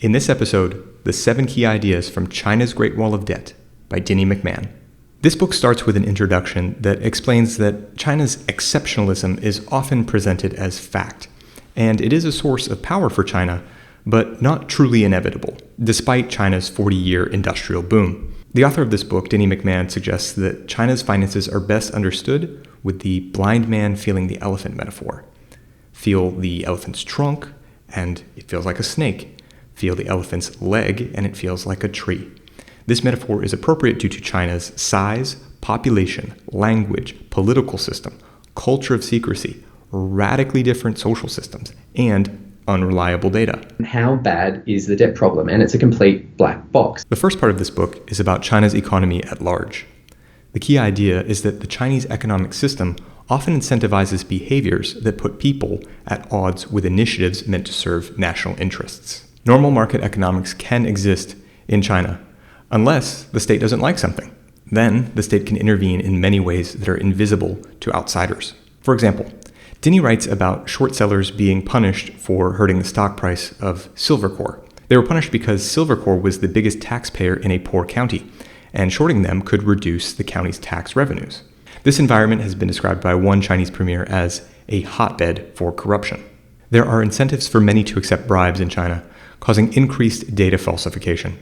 In this episode, The 7 Key Ideas from China's Great Wall of Debt by Dinnie McMahon. This book starts with an introduction that explains that China's exceptionalism is often presented as fact, and it is a source of power for China, but not truly inevitable, despite China's 40-year industrial boom. The author of this book, Dinnie McMahon, suggests that China's finances are best understood with the blind man feeling the elephant metaphor. Feel the elephant's trunk, and it feels like a snake. Feel the elephant's leg, and it feels like a tree. This metaphor is appropriate due to China's size, population, language, political system, culture of secrecy, radically different social systems, and unreliable data. How bad is the debt problem? And it's a complete black box. The first part of this book is about China's economy at large. The key idea is that the Chinese economic system often incentivizes behaviors that put people at odds with initiatives meant to serve national interests. Normal market economics can exist in China, unless the state doesn't like something. Then the state can intervene in many ways that are invisible to outsiders. For example, Dinnie writes about short sellers being punished for hurting the stock price of Silvercore. They were punished because Silvercore was the biggest taxpayer in a poor county, and shorting them could reduce the county's tax revenues. This environment has been described by one Chinese premier as a hotbed for corruption. There are incentives for many to accept bribes in China, causing increased data falsification.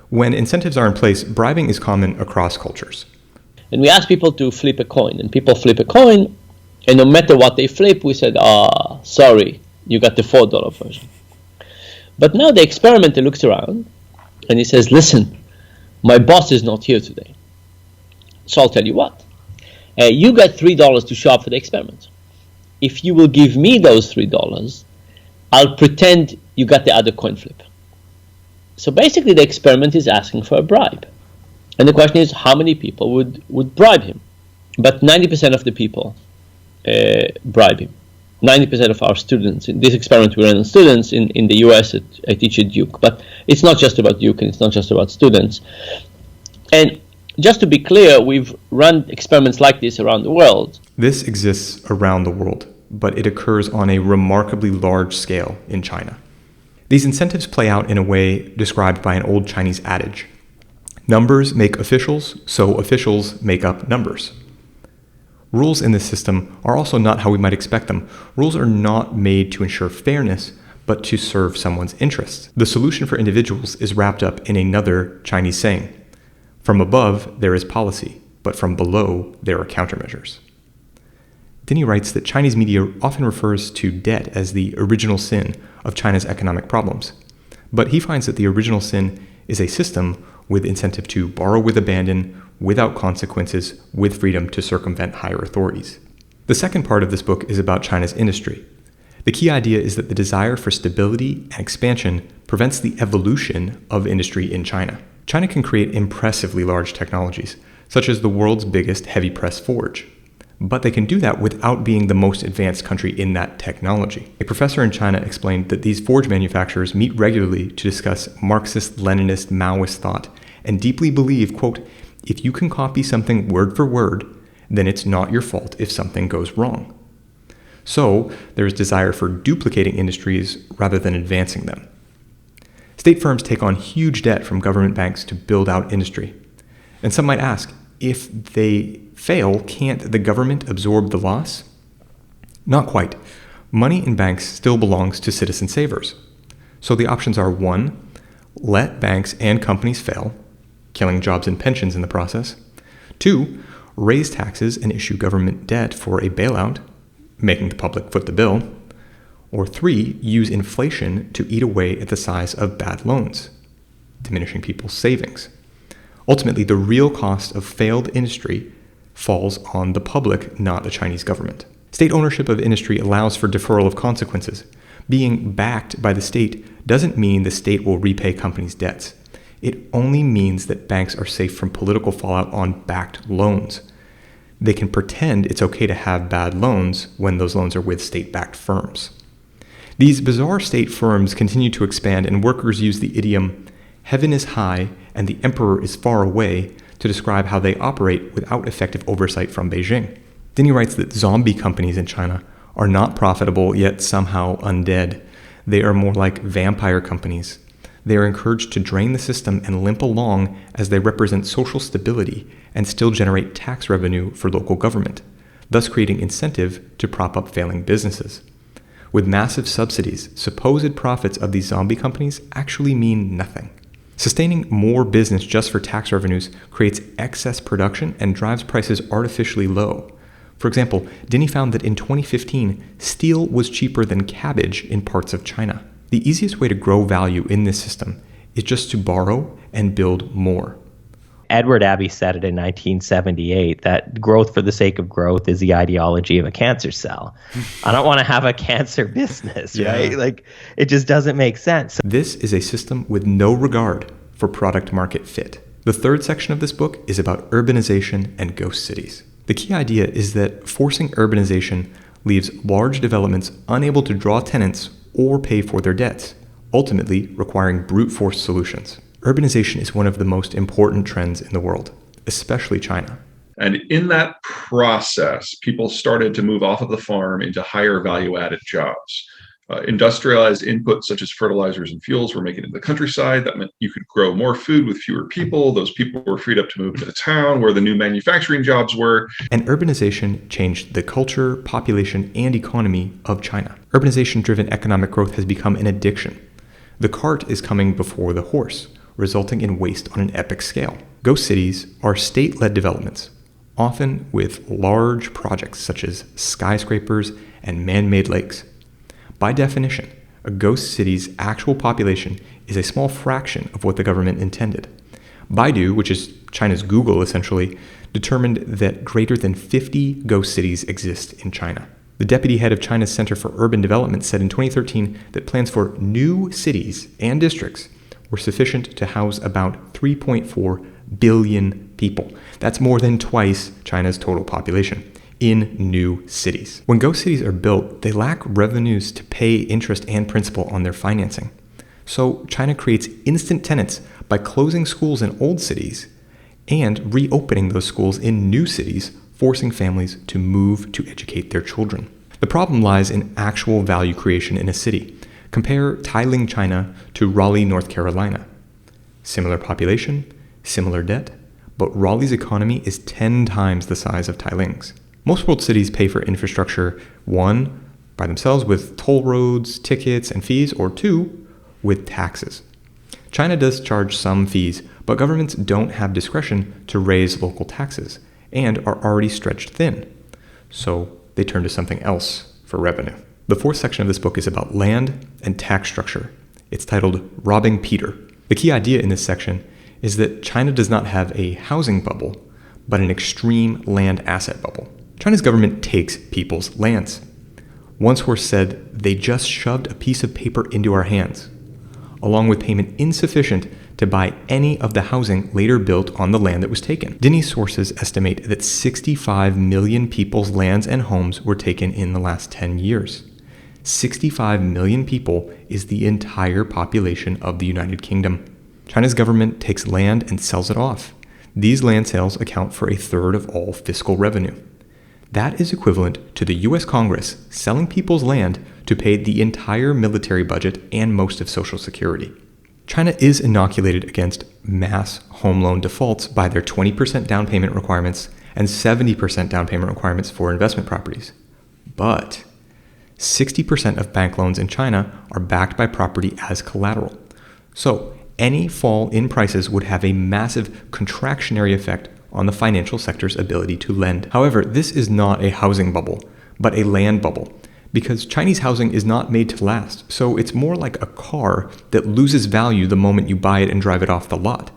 When incentives are in place, bribing is common across cultures. And we asked people to flip a coin, and people flip a coin, and no matter what they flip, we said, sorry, you got the $4 version. But now the experimenter looks around, and he says, listen, my boss is not here today. So I'll tell you what. You got $3 to show up for the experiment. If you will give me those $3, I'll pretend you got the other coin flip. So basically the experiment is asking for a bribe. And the question is, how many people would bribe him? But 90% of the people bribe him. 90% of our students, in this experiment we ran on students in the US, I teach at Duke. But it's not just about Duke, and it's not just about students. And just to be clear, we've run experiments like this around the world. This exists around the world, but it occurs on a remarkably large scale in China. These incentives play out in a way described by an old Chinese adage. Numbers make officials, so officials make up numbers. Rules in this system are also not how we might expect them. Rules are not made to ensure fairness, but to serve someone's interests. The solution for individuals is wrapped up in another Chinese saying. From above, there is policy, but from below, there are countermeasures. Dinnie writes that Chinese media often refers to debt as the original sin of China's economic problems. But he finds that the original sin is a system with incentive to borrow with abandon, without consequences, with freedom to circumvent higher authorities. The second part of this book is about China's industry. The key idea is that the desire for stability and expansion prevents the evolution of industry in China. China can create impressively large technologies, such as the world's biggest heavy press forge. But they can do that without being the most advanced country in that technology. A professor in China explained that these forge manufacturers meet regularly to discuss Marxist, Leninist, Maoist thought, and deeply believe, quote, if you can copy something word for word, then it's not your fault if something goes wrong. So there's desire for duplicating industries rather than advancing them. State firms take on huge debt from government banks to build out industry. And some might ask, if they fail, can't the government absorb the loss? Not quite. Money in banks still belongs to citizen savers. So the options are 1, let banks and companies fail, killing jobs and pensions in the process. 2, raise taxes and issue government debt for a bailout, making the public foot the bill. Or 3, use inflation to eat away at the size of bad loans, diminishing people's savings. Ultimately, the real cost of failed industry falls on the public, not the Chinese government. State ownership of industry allows for deferral of consequences. Being backed by the state doesn't mean the state will repay companies' debts. It only means that banks are safe from political fallout on backed loans. They can pretend it's okay to have bad loans when those loans are with state-backed firms. These bizarre state firms continue to expand, and workers use the idiom, heaven is high and the emperor is far away, to describe how they operate without effective oversight from Beijing. Dinnie writes that zombie companies in China are not profitable, yet somehow undead. They are more like vampire companies. they are encouraged to drain the system and limp along as they represent social stability and still generate tax revenue for local government, thus creating incentive to prop up failing businesses. With massive subsidies, supposed profits of these zombie companies actually mean nothing. Sustaining more business just for tax revenues creates excess production and drives prices artificially low. For example, Denny found that in 2015, steel was cheaper than cabbage in parts of China. The easiest way to grow value in this system is just to borrow and build more. Edward Abbey said it in 1978 that growth for the sake of growth is the ideology of a cancer cell. I don't want to have a cancer business, right? Like, it just doesn't make sense. This is a system with no regard for product market fit. The third section of this book is about urbanization and ghost cities. The key idea is that forcing urbanization leaves large developments unable to draw tenants or pay for their debts, ultimately requiring brute force solutions. Urbanization is one of the most important trends in the world, especially China. And in that process, people started to move off of the farm into higher value-added jobs. Industrialized inputs such as fertilizers and fuels were making it in the countryside. That meant you could grow more food with fewer people. Those people were freed up to move into the town where the new manufacturing jobs were. And urbanization changed the culture, population, and economy of China. Urbanization-driven economic growth has become an addiction. The cart is coming before the horse, resulting in waste on an epic scale. Ghost cities are state-led developments, often with large projects such as skyscrapers and man-made lakes. By definition, a ghost city's actual population is a small fraction of what the government intended. Baidu, which is China's Google essentially, determined that greater than 50 ghost cities exist in China. The deputy head of China's Center for Urban Development said in 2013 that plans for new cities and districts were sufficient to house about 3.4 billion people. That's more than twice China's total population in new cities. When ghost cities are built, they lack revenues to pay interest and principal on their financing. So China creates instant tenants by closing schools in old cities and reopening those schools in new cities, forcing families to move to educate their children. The problem lies in actual value creation in a city. Compare Tailing, China to Raleigh, North Carolina. Similar population, similar debt, but Raleigh's economy is 10 times the size of Tailing's. Most world cities pay for infrastructure, 1, by themselves with toll roads, tickets, and fees, or 2, with taxes. China does charge some fees, but governments don't have discretion to raise local taxes and are already stretched thin. So they turn to something else for revenue. The fourth section of this book is about land and tax structure. It's titled Robbing Peter. The key idea in this section is that China does not have a housing bubble, but an extreme land asset bubble. China's government takes people's lands. One source said, "They just shoved a piece of paper into our hands," along with payment insufficient to buy any of the housing later built on the land that was taken. Denny's sources estimate that 65 million people's lands and homes were taken in the last 10 years. 65 million people is the entire population of the United Kingdom. China's government takes land and sells it off. These land sales account for a third of all fiscal revenue. That is equivalent to the US Congress selling people's land to pay the entire military budget and most of Social Security. China is inoculated against mass home loan defaults by their 20% down payment requirements and 70% down payment requirements for investment properties. But 60% of bank loans in China are backed by property as collateral. So any fall in prices would have a massive contractionary effect on the financial sector's ability to lend. However, this is not a housing bubble, but a land bubble, because Chinese housing is not made to last. So it's more like a car that loses value the moment you buy it and drive it off the lot.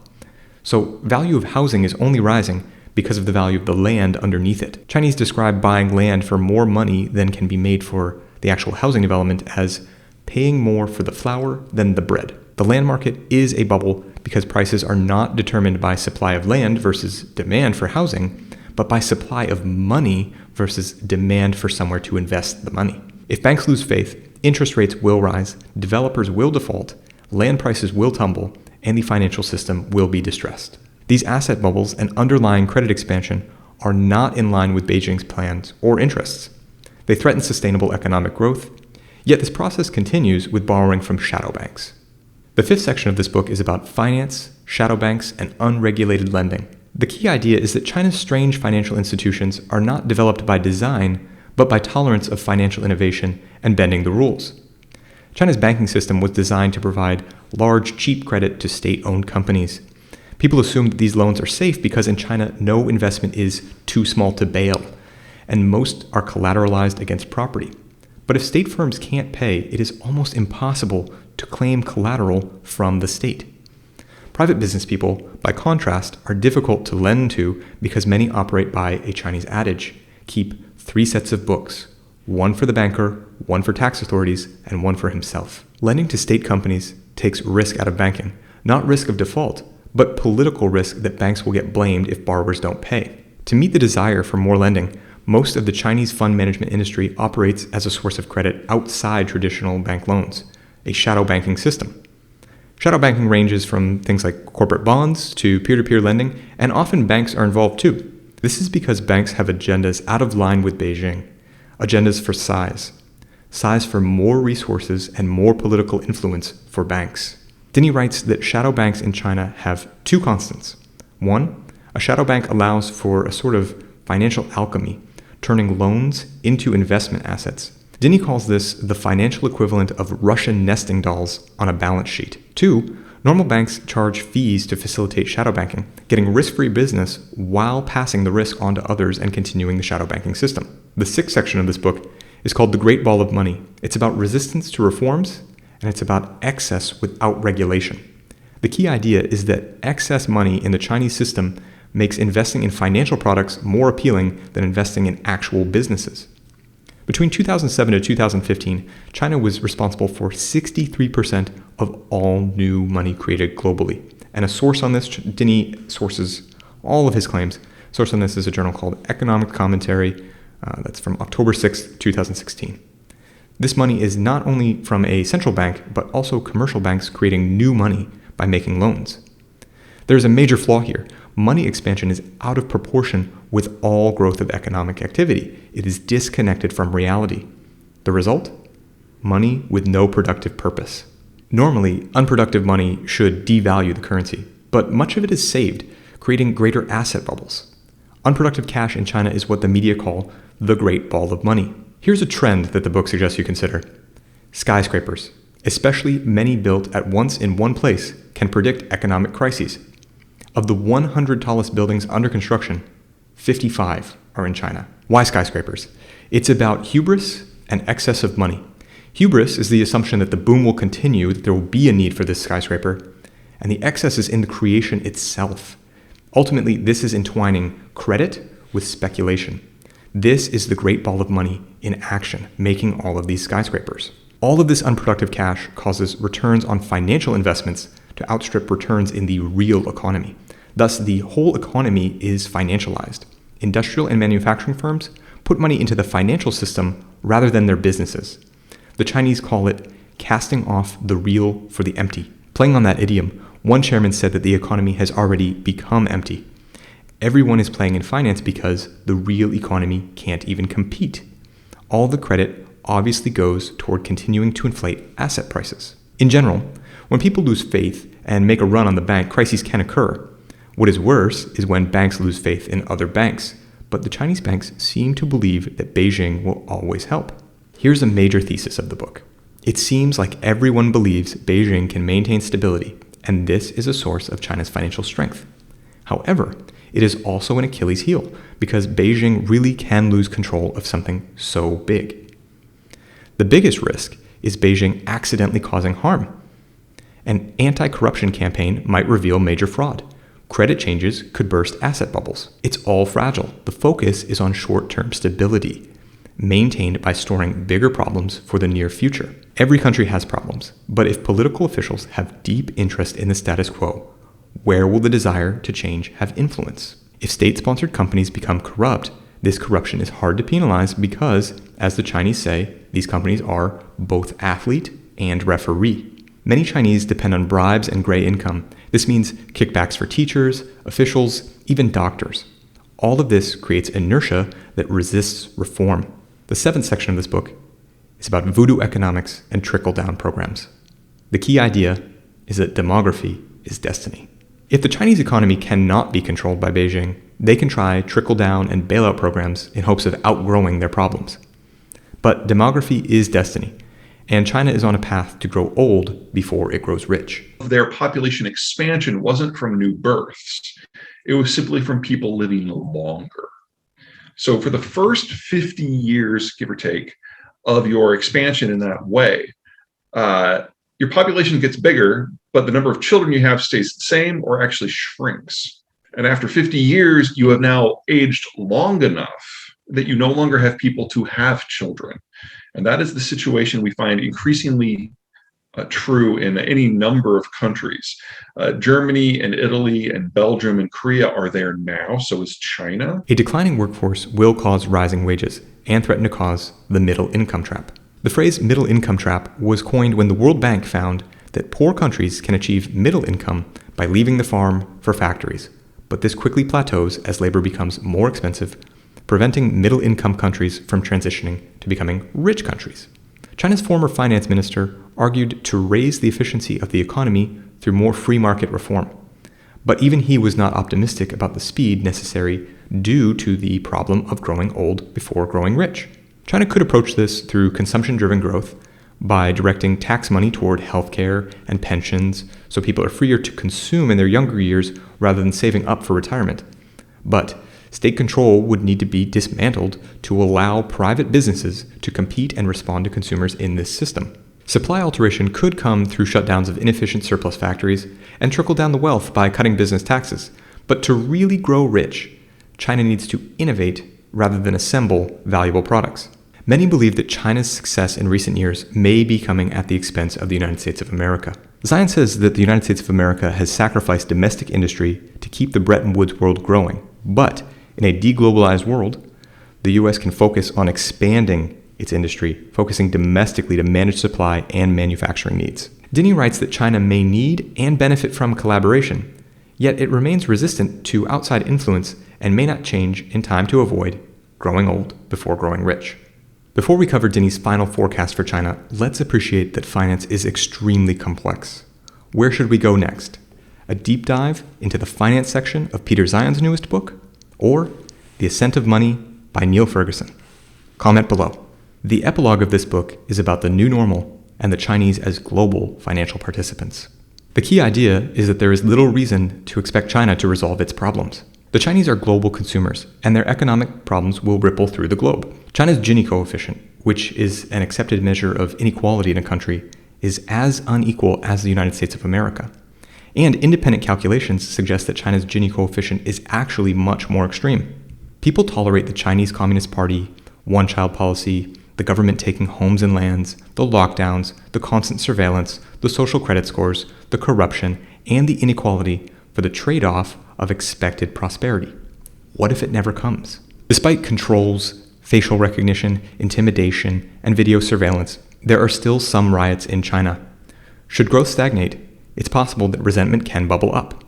So value of housing is only rising because of the value of the land underneath it. Chinese describe buying land for more money than can be made for the actual housing development as paying more for the flour than the bread. The land market is a bubble because prices are not determined by supply of land versus demand for housing, but by supply of money versus demand for somewhere to invest the money. If banks lose faith, interest rates will rise, developers will default, land prices will tumble, and the financial system will be distressed. These asset bubbles and underlying credit expansion are not in line with Beijing's plans or interests. They threaten sustainable economic growth, yet this process continues with borrowing from shadow banks. The fifth section of this book is about finance, shadow banks, and unregulated lending. The key idea is that China's strange financial institutions are not developed by design, but by tolerance of financial innovation and bending the rules. China's banking system was designed to provide large, cheap credit to state-owned companies. People assume that these loans are safe because in China, no investment is too small to bail, and most are collateralized against property. But if state firms can't pay, it is almost impossible to claim collateral from the state. Private business people, by contrast, are difficult to lend to because many operate by a Chinese adage: keep 3 sets of books, one for the banker, one for tax authorities, and one for himself. Lending to state companies takes risk out of banking, not risk of default, but political risk that banks will get blamed if borrowers don't pay. To meet the desire for more lending, most of the Chinese fund management industry operates as a source of credit outside traditional bank loans, a shadow banking system. Shadow banking ranges from things like corporate bonds to peer-to-peer lending, and often banks are involved too. This is because banks have agendas out of line with Beijing, agendas for size for more resources and more political influence for banks. Denny writes that shadow banks in China have 2 constants. 1, a shadow bank allows for a sort of financial alchemy, turning loans into investment assets. Denny calls this the financial equivalent of Russian nesting dolls on a balance sheet. 2, normal banks charge fees to facilitate shadow banking, getting risk-free business while passing the risk on to others and continuing the shadow banking system. The 6th section of this book is called The Great Ball of Money. It's about resistance to reforms, and it's about excess without regulation. The key idea is that excess money in the Chinese system makes investing in financial products more appealing than investing in actual businesses. Between 2007 and 2015, China was responsible for 63% of all new money created globally. And a source on this, Denny sources all of his claims. Source on this is a journal called Economic Commentary, that's from October 6, 2016. This money is not only from a central bank, but also commercial banks creating new money by making loans. There's a major flaw here. Money expansion is out of proportion with all growth of economic activity. It is disconnected from reality. The result? Money with no productive purpose. Normally, unproductive money should devalue the currency, but much of it is saved, creating greater asset bubbles. Unproductive cash in China is what the media call the great ball of money. Here's a trend that the book suggests you consider. Skyscrapers, especially many built at once in one place, can predict economic crises. Of the 100 tallest buildings under construction, 55 are in China. Why skyscrapers? It's about hubris and excess of money. Hubris is the assumption that the boom will continue, that there will be a need for this skyscraper, and the excess is in the creation itself. Ultimately, this is entwining credit with speculation. This is the great ball of money in action, making all of these skyscrapers. All of this unproductive cash causes returns on financial investments to outstrip returns in the real economy. Thus, the whole economy is financialized. Industrial and manufacturing firms put money into the financial system rather than their businesses. The Chinese call it casting off the real for the empty. Playing on that idiom, one chairman said that the economy has already become empty. Everyone is playing in finance because the real economy can't even compete. All the credit obviously goes toward continuing to inflate asset prices. In general, when people lose faith and make a run on the bank, crises can occur. What is worse is when banks lose faith in other banks, but the Chinese banks seem to believe that Beijing will always help. Here's a major thesis of the book. It seems like everyone believes Beijing can maintain stability, and this is a source of China's financial strength. However, it is also an Achilles heel because Beijing really can lose control of something so big. The biggest risk is Beijing accidentally causing harm. An anti-corruption campaign might reveal major fraud. Credit changes could burst asset bubbles. It's all fragile. The focus is on short-term stability, maintained by storing bigger problems for the near future. Every country has problems, but if political officials have deep interest in the status quo, where will the desire to change have influence? If state-sponsored companies become corrupt, this corruption is hard to penalize because, as the Chinese say, these companies are both athlete and referee. Many Chinese depend on bribes and gray income. This means kickbacks for teachers, officials, even doctors. All of this creates inertia that resists reform. The 7th section of this book is about Voodoo Economics and trickle-down programs. The key idea, is that demography is destiny. If the Chinese economy cannot be controlled by Beijing, they can try trickle-down and bailout programs in hopes of outgrowing their problems. But demography is destiny, and China is on a path to grow old before it grows rich. Their population expansion wasn't from new births. It was simply from people living longer. So for the first 50 years, give or take, of your expansion in that way, your population gets bigger, but the number of children you have stays the same or actually shrinks. And after 50 years, you have now aged long enough that you no longer have people to have children. And that is the situation we find increasingly true in any number of countries. Germany and Italy and Belgium and Korea are there now, so is China. A declining workforce will cause rising wages and threaten to cause the middle income trap. The phrase middle income trap was coined when the World Bank found that poor countries can achieve middle income by leaving the farm for factories. But this quickly plateaus as labor becomes more expensive, preventing middle income countries from transitioning to becoming rich countries. China's former finance minister argued to raise the efficiency of the economy through more free market reform. But even he was not optimistic about the speed necessary due to the problem of growing old before growing rich. China could approach this through consumption-driven growth by directing tax money toward healthcare and pensions so people are freer to consume in their younger years rather than saving up for retirement. But state control would need to be dismantled to allow private businesses to compete and respond to consumers in this system. Supply alteration could come through shutdowns of inefficient surplus factories and trickle down the wealth by cutting business taxes. But to really grow rich, China needs to innovate rather than assemble valuable products. Many believe that China's success in recent years may be coming at the expense of the United States of America. Zion says that the United States of America has sacrificed domestic industry to keep the Bretton Woods world growing. But in a deglobalized world, the U.S. can focus on expanding its industry, focusing domestically to manage supply and manufacturing needs. Denny writes that China may need and benefit from collaboration, yet it remains resistant to outside influence and may not change in time to avoid growing old before growing rich. Before we cover Denny's final forecast for China, let's appreciate that finance is extremely complex. Where should we go next? A deep dive into the finance section of Peter Zion's newest book, or The Ascent of Money by Neil Ferguson? Comment below. The epilogue of this book is about the new normal and the Chinese as global financial participants. The key idea is that there is little reason to expect China to resolve its problems. The Chinese are global consumers, and their economic problems will ripple through the globe. China's Gini coefficient, which is an accepted measure of inequality in a country, is as unequal as the United States of America. And independent calculations suggest that China's Gini coefficient is actually much more extreme. People tolerate the Chinese Communist Party, one-child policy, the government taking homes and lands, the lockdowns, the constant surveillance, the social credit scores, the corruption, and the inequality for the trade-off of expected prosperity. What if it never comes? Despite controls, facial recognition, intimidation, and video surveillance, there are still some riots in China. Should growth stagnate, it's possible that resentment can bubble up.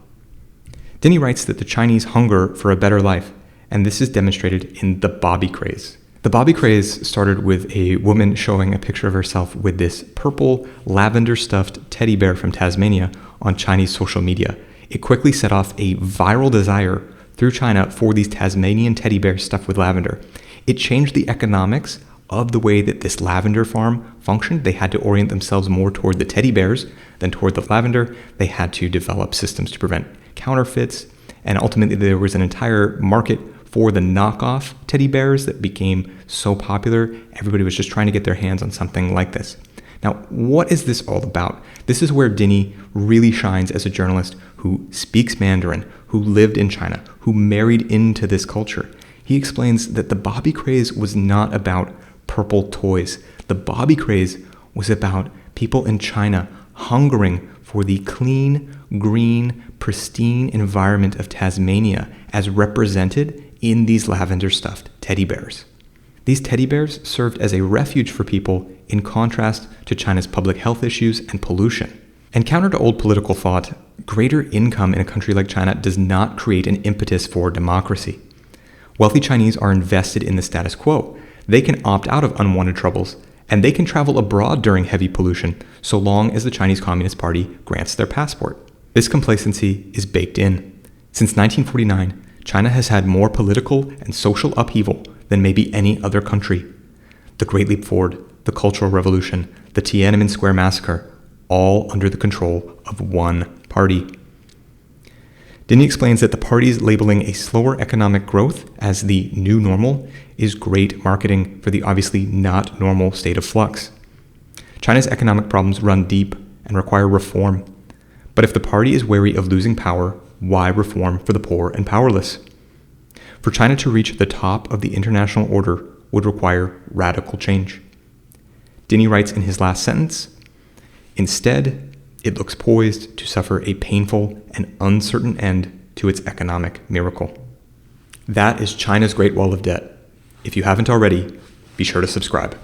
Denny writes that the Chinese hunger for a better life, and this is demonstrated in the Bobby craze. The Bobby craze started with a woman showing a picture of herself with this purple, lavender-stuffed teddy bear from Tasmania on Chinese social media. It quickly set off a viral desire through China for these Tasmanian teddy bears stuffed with lavender. It changed the economics of the way that this lavender farm functioned. They had to orient themselves more toward the teddy bears than toward the lavender. They had to develop systems to prevent counterfeits, and ultimately there was an entire market for the knockoff teddy bears that became so popular. Everybody was just trying to get their hands on something like this. Now, what is this all about? This is where Denny really shines as a journalist who speaks Mandarin, who lived in China, who married into this culture. He explains that the Bobby craze was not about purple toys. The Bobby craze was about people in China hungering for the clean, green, pristine environment of Tasmania as represented in these lavender-stuffed teddy bears. These teddy bears served as a refuge for people in contrast to China's public health issues and pollution. And counter to old political thought, greater income in a country like China does not create an impetus for democracy. Wealthy Chinese are invested in the status quo. They can opt out of unwanted troubles and they can travel abroad during heavy pollution so long as the Chinese Communist Party grants their passport. This complacency is baked in. Since 1949, China has had more political and social upheaval than maybe any other country. The Great Leap Forward, the Cultural Revolution, the Tiananmen Square Massacre, all under the control of one party. Denny explains that the party's labeling a slower economic growth as the new normal is great marketing for the obviously not normal state of flux. China's economic problems run deep and require reform. But if the party is wary of losing power, why reform for the poor and powerless? For China to reach the top of the international order would require radical change. Denny writes in his last sentence, "Instead, it looks poised to suffer a painful and uncertain end to its economic miracle." That is China's Great Wall of Debt. If you haven't already, be sure to subscribe.